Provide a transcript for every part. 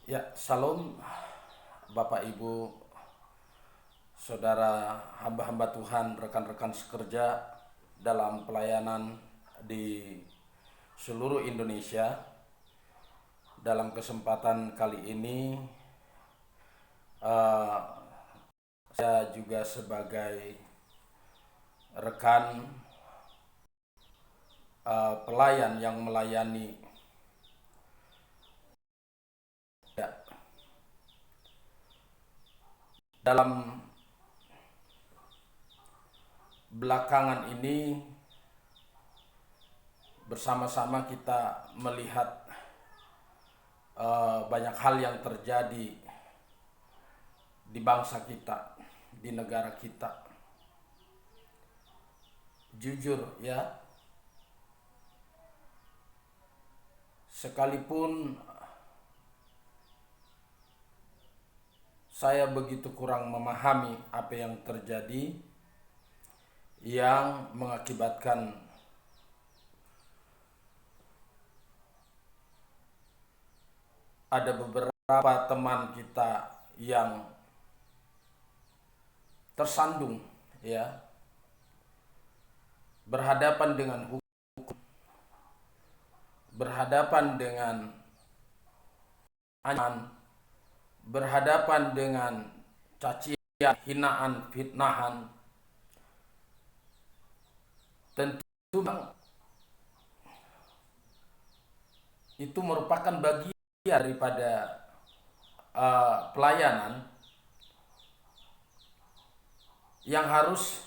Ya, salam Bapak Ibu, saudara hamba-hamba Tuhan, rekan-rekan sekerja dalam pelayanan di seluruh Indonesia. Dalam kesempatan kali ini, eh, saya juga sebagai rekan pelayan yang melayani ya, dalam belakangan ini bersama-sama kita melihat banyak hal yang terjadi di bangsa kita, di negara kita. Jujur ya, sekalipun saya begitu kurang memahami apa yang terjadi yang mengakibatkan ada beberapa teman kita yang tersandung ya, berhadapan dengan hukum, berhadapan dengan ancaman, berhadapan dengan cacian, hinaan, fitnahan. Tentu itu merupakan bagian daripada pelayanan yang harus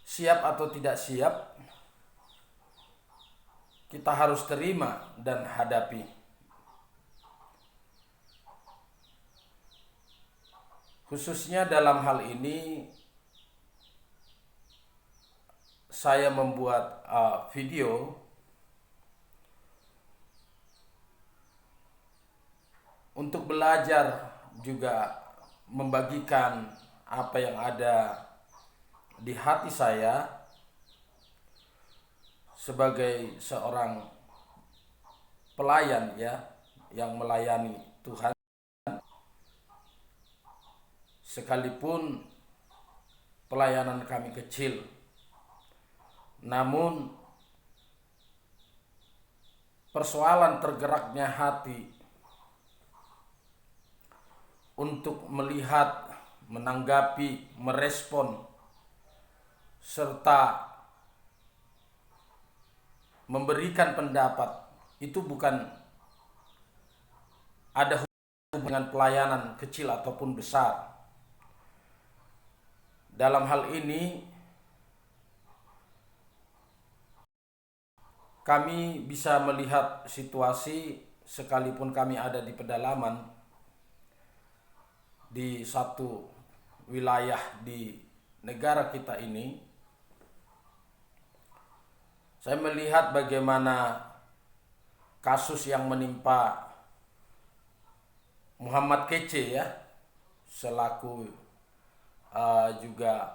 siap atau tidak siap kita harus terima dan hadapi. Khususnya dalam hal ini saya membuat video untuk belajar, juga membagikan apa yang ada di hati saya sebagai seorang pelayan ya, yang melayani Tuhan. Sekalipun pelayanan kami kecil, namun persoalan tergeraknya hati untuk melihat, menanggapi, merespon, serta memberikan pendapat itu bukan ada hubungan dengan pelayanan kecil ataupun besar. Dalam hal ini kami bisa melihat situasi sekalipun kami ada di pedalaman di satu wilayah di negara kita ini. Saya melihat bagaimana kasus yang menimpa Muhammad Kece ya, selaku juga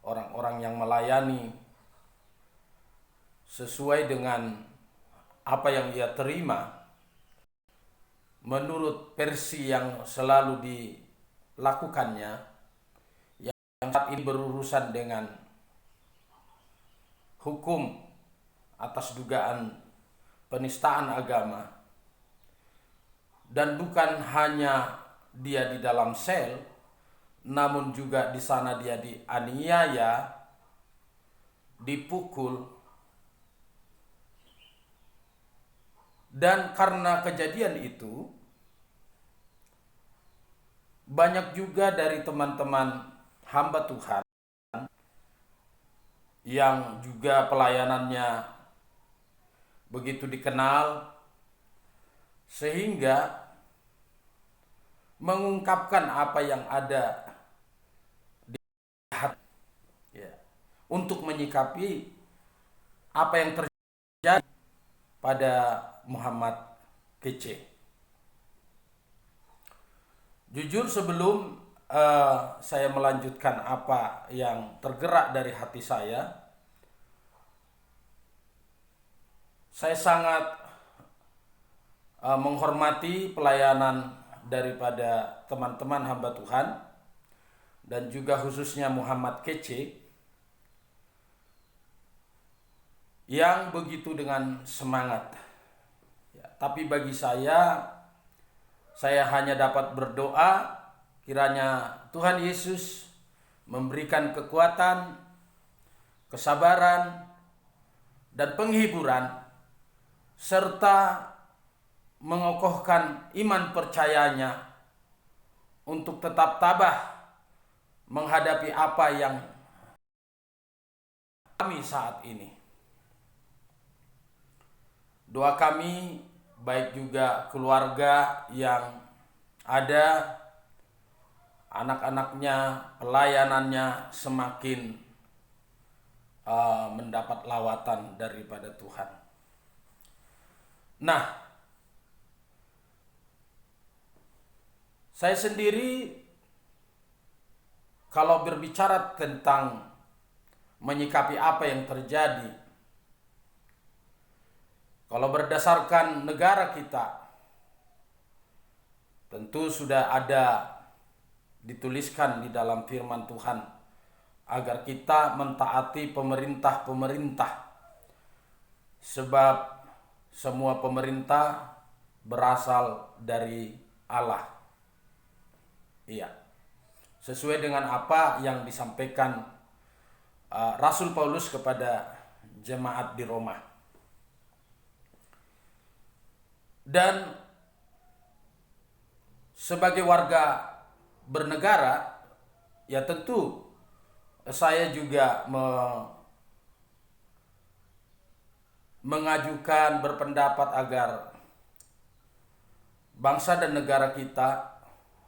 orang-orang yang melayani sesuai dengan apa yang ia terima menurut versi yang selalu dilakukannya, yang saat ini berurusan dengan hukum atas dugaan penistaan agama. Dan bukan hanya dia di dalam sel, namun juga di sana dia dianiaya, dipukul. Dan karena kejadian itu, banyak juga dari teman-teman hamba Tuhan yang juga pelayanannya begitu dikenal, sehingga mengungkapkan apa yang ada di hati ya, untuk menyikapi apa yang terjadi pada Muhammad Kece. Jujur, sebelum saya melanjutkan apa yang tergerak dari hati saya sangat menghormati pelayanan daripada teman-teman hamba Tuhan dan juga khususnya Muhammad Kece yang begitu dengan semangat. Ya, tapi bagi saya hanya dapat berdoa kiranya Tuhan Yesus memberikan kekuatan, kesabaran, dan penghiburan serta mengokohkan iman percayanya untuk tetap tabah menghadapi apa yang kami saat ini. Doa kami baik juga keluarga yang ada, anak-anaknya, pelayanannya semakin mendapat lawatan daripada Tuhan. Nah, saya sendiri kalau berbicara tentang menyikapi apa yang terjadi, kalau berdasarkan negara kita, tentu sudah ada dituliskan di dalam firman Tuhan agar kita mentaati pemerintah-pemerintah, sebab semua pemerintah berasal dari Allah. Iya, sesuai dengan apa yang disampaikan Rasul Paulus kepada jemaat di Roma. Dan sebagai warga bernegara, ya tentu saya juga mengajukan berpendapat agar bangsa dan negara kita,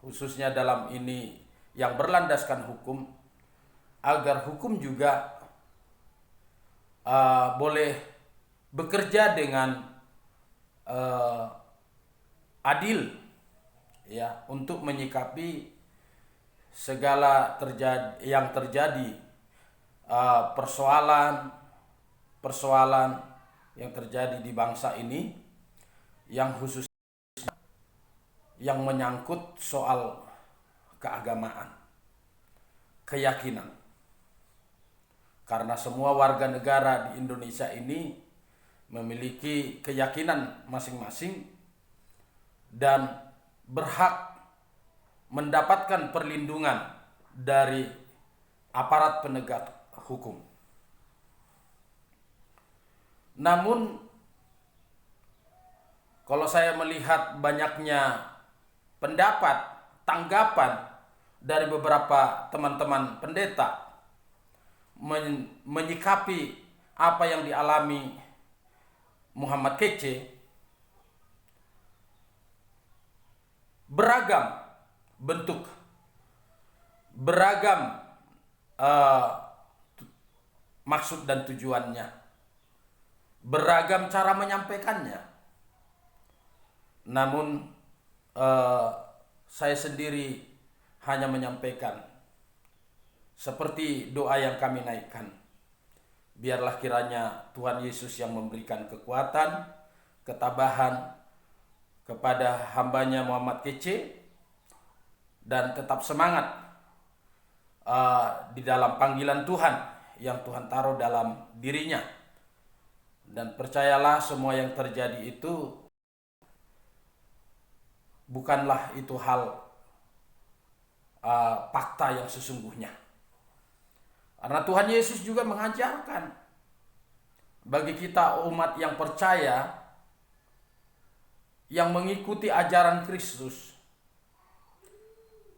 khususnya dalam ini yang berlandaskan hukum, agar hukum juga boleh bekerja dengan adil, ya, untuk menyikapi segala yang terjadi, persoalan yang terjadi di bangsa ini, yang khusus yang menyangkut soal keagamaan, keyakinan. Karena semua warga negara di Indonesia ini memiliki keyakinan masing-masing dan berhak mendapatkan perlindungan dari aparat penegak hukum. Namun, kalau saya melihat banyaknya pendapat, tanggapan dari beberapa teman-teman pendeta menyikapi apa yang dialami Muhammad Kece, beragam bentuk, beragam maksud dan tujuannya, beragam cara menyampaikannya. Namun saya sendiri hanya menyampaikan seperti doa yang kami naikkan. Biarlah kiranya Tuhan Yesus yang memberikan kekuatan, ketabahan kepada hambanya Muhammad Kece, dan tetap semangat di dalam panggilan Tuhan yang Tuhan taruh dalam dirinya. Dan percayalah, semua yang terjadi itu bukanlah itu hal fakta yang sesungguhnya. Karena Tuhan Yesus juga mengajarkan bagi kita umat yang percaya, yang mengikuti ajaran Kristus,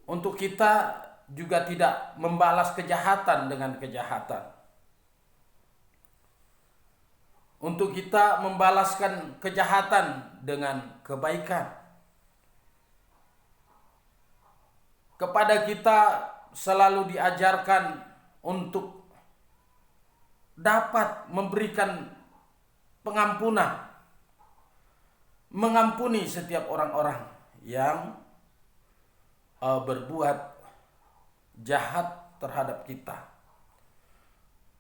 untuk kita juga tidak membalas kejahatan dengan kejahatan. Untuk kita membalaskan kejahatan dengan kebaikan. Kepada kita selalu diajarkan untuk dapat memberikan pengampunan, mengampuni setiap orang-orang yang berbuat jahat terhadap kita.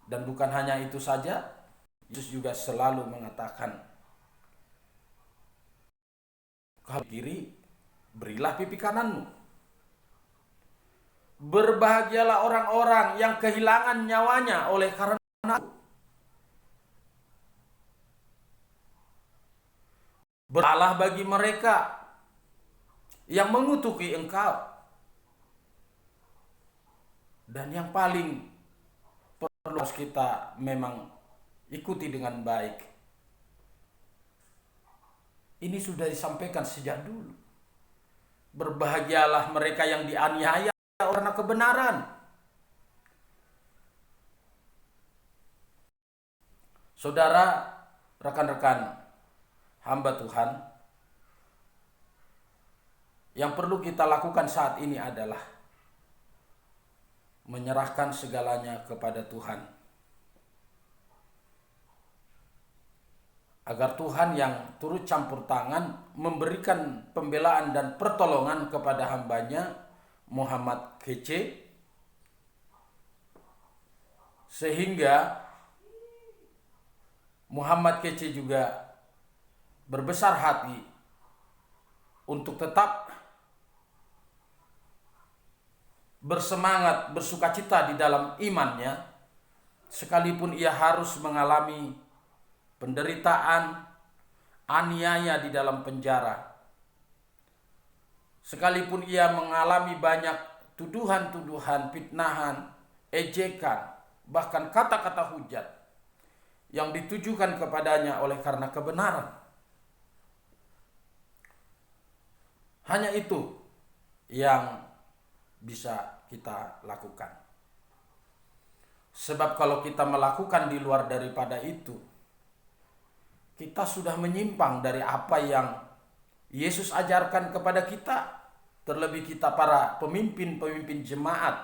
Dan bukan hanya itu saja, Yesus juga selalu mengatakan ke kiri, berilah pipi kananmu. Berbahagialah orang-orang yang kehilangan nyawanya oleh karena aku. Bersalah bagi mereka yang mengutuki engkau. Dan yang paling perlu kita memang ikuti dengan baik. Ini sudah disampaikan sejak dulu. Berbahagialah mereka yang dianiaya karena kebenaran. Saudara, rekan-rekan hamba Tuhan, yang perlu kita lakukan saat ini adalah menyerahkan segalanya kepada Tuhan. Agar Tuhan yang turut campur tangan memberikan pembelaan dan pertolongan kepada hambanya Muhammad Kece, sehingga Muhammad Kece juga berbesar hati untuk tetap bersemangat, bersukacita di dalam imannya, sekalipun ia harus mengalami penderitaan, aniaya di dalam penjara. Sekalipun ia mengalami banyak tuduhan-tuduhan, fitnahan, ejekan, bahkan kata-kata hujat yang ditujukan kepadanya oleh karena kebenaran. Hanya itu yang bisa kita lakukan. Sebab kalau kita melakukan di luar daripada itu, kita sudah menyimpang dari apa yang Yesus ajarkan kepada kita, terlebih kita para pemimpin-pemimpin jemaat,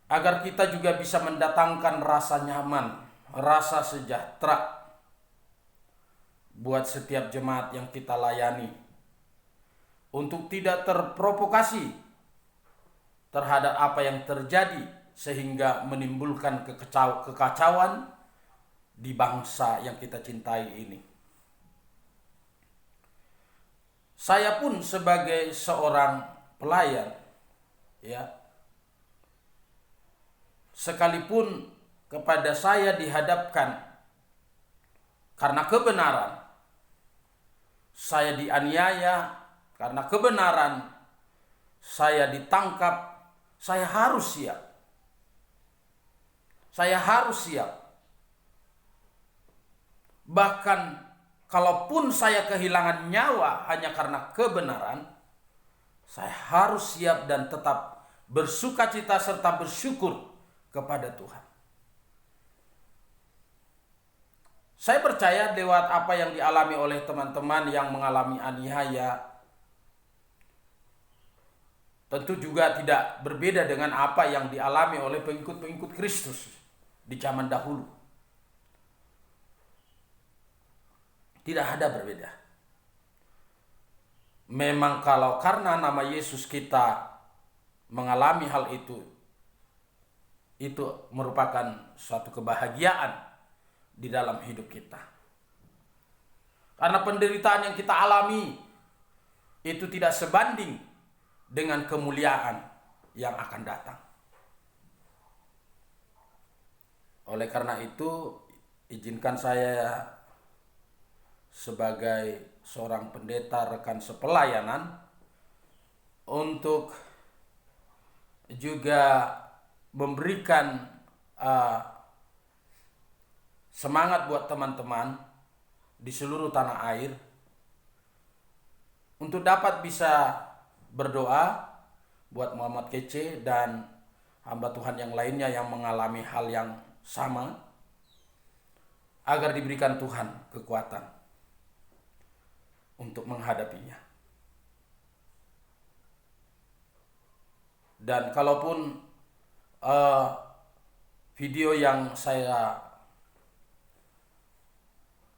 agar kita juga bisa mendatangkan rasa nyaman, rasa sejahtera buat setiap jemaat yang kita layani, untuk tidak terprovokasi terhadap apa yang terjadi sehingga menimbulkan kekacauan di bangsa yang kita cintai ini. Saya pun sebagai seorang pelayan, ya, sekalipun kepada saya dihadapkan karena kebenaran, saya dianiaya karena kebenaran, saya ditangkap, saya harus siap. Saya harus siap. Bahkan kalaupun saya kehilangan nyawa hanya karena kebenaran, saya harus siap dan tetap bersukacita serta bersyukur kepada Tuhan. Saya percaya lewat apa yang dialami oleh teman-teman yang mengalami aniaya, tentu juga tidak berbeda dengan apa yang dialami oleh pengikut-pengikut Kristus di zaman dahulu. Tidak ada berbeda. Memang kalau karena nama Yesus kita mengalami hal itu merupakan suatu kebahagiaan di dalam hidup kita. Karena penderitaan yang kita alami itu tidak sebanding dengan kemuliaan yang akan datang. Oleh karena itu, izinkan saya sebagai seorang pendeta rekan sepelayanan untuk juga memberikan semangat buat teman-teman di seluruh tanah air untuk dapat bisa berdoa buat Muhammad Kece dan hamba Tuhan yang lainnya yang mengalami hal yang sama, agar diberikan Tuhan kekuatan untuk menghadapinya. Dan kalaupun video yang saya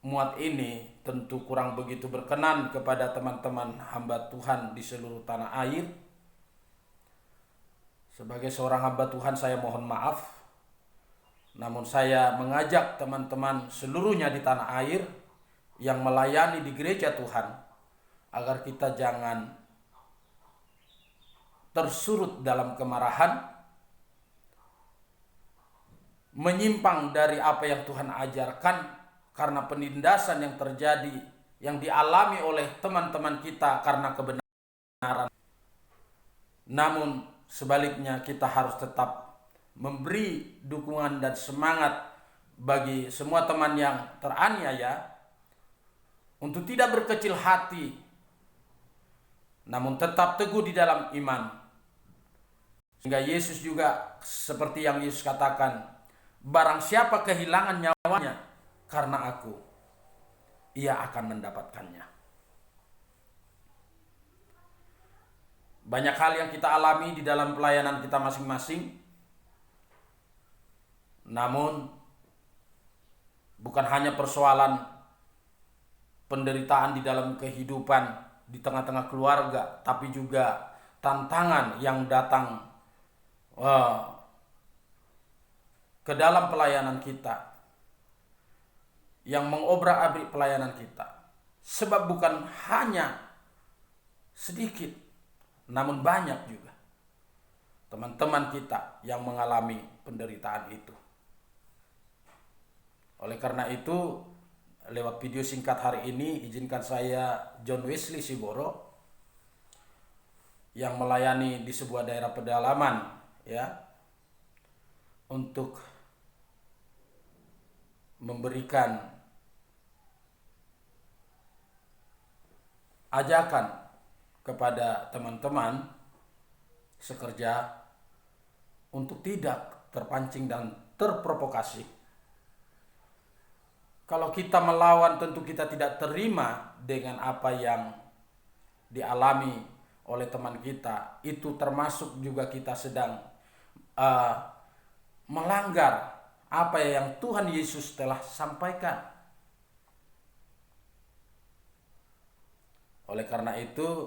muat ini tentu kurang begitu berkenan kepada teman-teman hamba Tuhan di seluruh tanah air, sebagai seorang hamba Tuhan saya mohon maaf. Namun saya mengajak teman-teman seluruhnya di tanah air yang melayani di gereja Tuhan, agar kita jangan tersurut dalam kemarahan, menyimpang dari apa yang Tuhan ajarkan karena penindasan yang terjadi, yang dialami oleh teman-teman kita karena kebenaran. Namun sebaliknya kita harus tetap memberi dukungan dan semangat bagi semua teman yang teraniaya untuk tidak berkecil hati, namun tetap teguh di dalam iman. Sehingga Yesus juga seperti yang Yesus katakan, barang siapa kehilangan nyawanya karena aku, ia akan mendapatkannya. Banyak hal yang kita alami di dalam pelayanan kita masing-masing. Namun bukan hanya persoalan penderitaan di dalam kehidupan di tengah-tengah keluarga, tapi juga tantangan yang datang ke dalam pelayanan kita, yang mengobrak-abrik pelayanan kita. Sebab bukan hanya sedikit, namun banyak juga teman-teman kita yang mengalami penderitaan itu. Oleh karena itu, lewat video singkat hari ini, izinkan saya, John Wesley Siboro, yang melayani di sebuah daerah pedalaman, ya, untuk memberikan ajakan kepada teman-teman sekerja untuk tidak terpancing dan terprovokasi. Kalau kita melawan, tentu kita tidak terima dengan apa yang dialami oleh teman kita. Itu termasuk juga kita sedang melanggar apa yang Tuhan Yesus telah sampaikan. Oleh karena itu,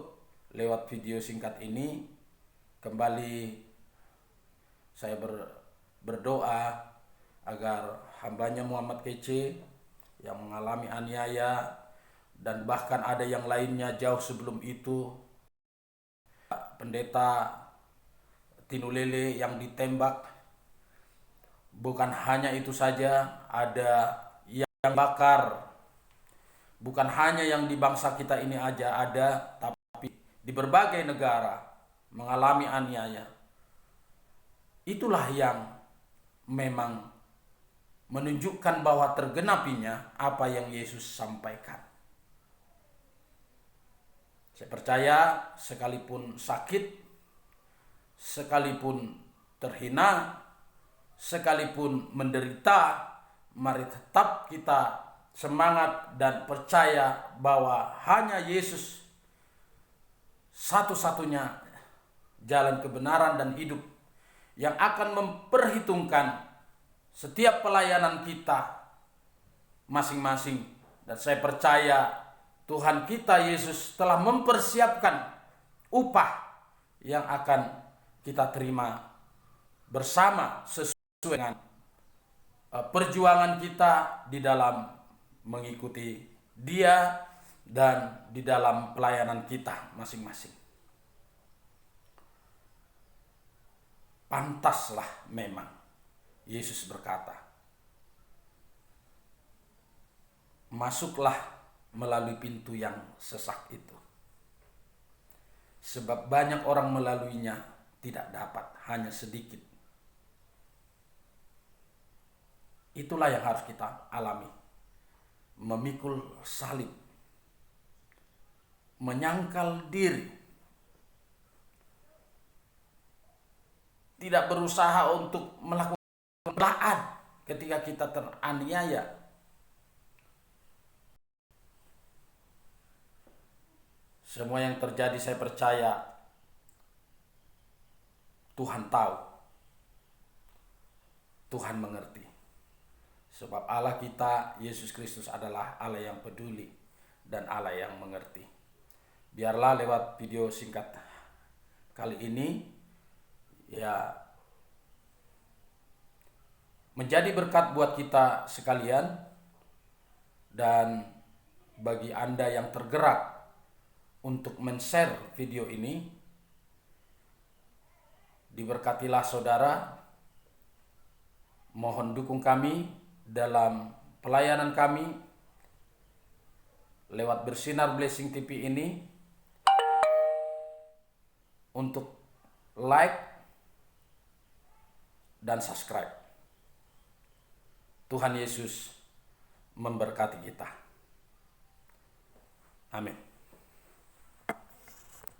lewat video singkat ini, kembali saya berdoa agar hambanya Muhammad Kece yang mengalami aniaya, dan bahkan ada yang lainnya jauh sebelum itu, pendeta Tinulele yang ditembak. Bukan hanya itu saja, ada yang bakar. Bukan hanya yang di bangsa kita ini aja ada, tapi di berbagai negara mengalami aniaya. Itulah yang memang menunjukkan bahwa tergenapinya apa yang Yesus sampaikan. Saya percaya sekalipun sakit, sekalipun terhina, sekalipun menderita, mari tetap kita semangat dan percaya bahwa hanya Yesus satu-satunya jalan kebenaran dan hidup yang akan memperhitungkan setiap pelayanan kita masing-masing. Dan saya percaya Tuhan kita Yesus telah mempersiapkan upah yang akan kita terima bersama sesuai dengan perjuangan kita di dalam mengikuti Dia dan di dalam pelayanan kita masing-masing. Pantaslah memang Yesus berkata, masuklah melalui pintu yang sesak itu, sebab banyak orang melaluinya tidak dapat, hanya sedikit. Itulah yang harus kita alami. Memikul salib, menyangkal diri, tidak berusaha untuk melakukan pembelaan ketika kita teraniaya. Semua yang terjadi saya percaya Tuhan tahu, Tuhan mengerti. Sebab Allah kita, Yesus Kristus adalah Allah yang peduli dan Allah yang mengerti. Biarlah lewat video singkat kali ini, ya, menjadi berkat buat kita sekalian, dan bagi Anda yang tergerak untuk men-share video ini. Diberkatilah saudara. Mohon dukung kami dalam pelayanan kami lewat Bersinar Blessing TV ini untuk like dan subscribe. Tuhan Yesus memberkati kita. Amin.